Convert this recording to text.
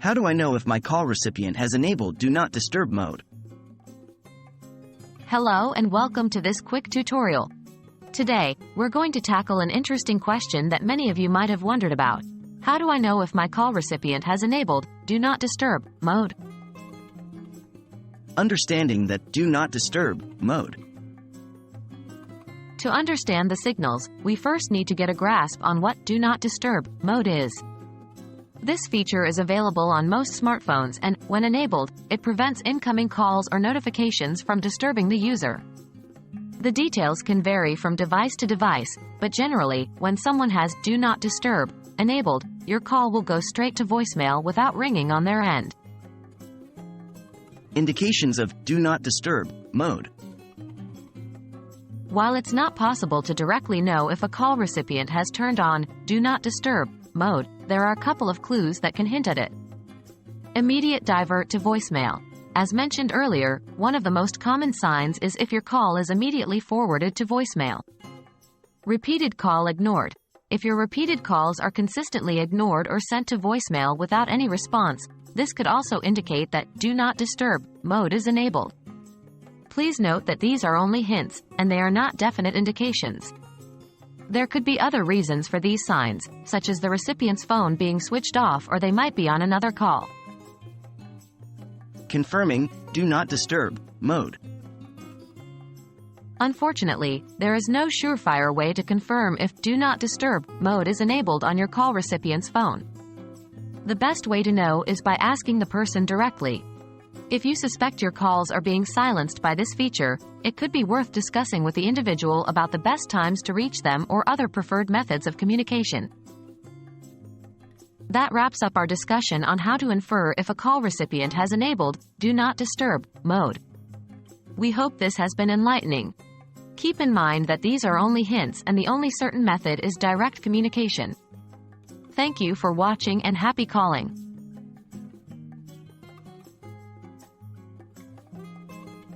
How do I know if my call recipient has enabled Do Not Disturb mode? Hello and welcome to this quick tutorial. Today, we're going to tackle an interesting question that many of you might have wondered about. How do I know if my call recipient has enabled Do Not Disturb mode? Understanding that Do Not Disturb mode. To understand the signals, we first need to get a grasp on what Do Not Disturb mode is. This feature is available on most smartphones and, when enabled, it prevents incoming calls or notifications from disturbing the user. The details can vary from device to device, but generally, when someone has Do Not Disturb enabled, your call will go straight to voicemail without ringing on their end. Indications of Do Not Disturb mode. While it's not possible to directly know if a call recipient has turned on Do Not Disturb mode, there are a couple of clues that can hint at it. Immediate divert to voicemail. As mentioned earlier, one of the most common signs is if your call is immediately forwarded to voicemail. Repeated call ignored. If your repeated calls are consistently ignored or sent to voicemail without any response, this could also indicate that Do Not Disturb mode is enabled. Please note that these are only hints, and they are not definite indications. There could be other reasons for these signs, such as the recipient's phone being switched off or they might be on another call. Confirming Do Not Disturb mode. Unfortunately, there is no surefire way to confirm if Do Not Disturb mode is enabled on your call recipient's phone. The best way to know is by asking the person directly. If you suspect your calls are being silenced by this feature, it could be worth discussing with the individual about the best times to reach them or other preferred methods of communication. That wraps up our discussion on how to infer if a call recipient has enabled Do Not Disturb mode. We hope this has been enlightening. Keep in mind that these are only hints and the only certain method is direct communication. Thank you for watching and happy calling.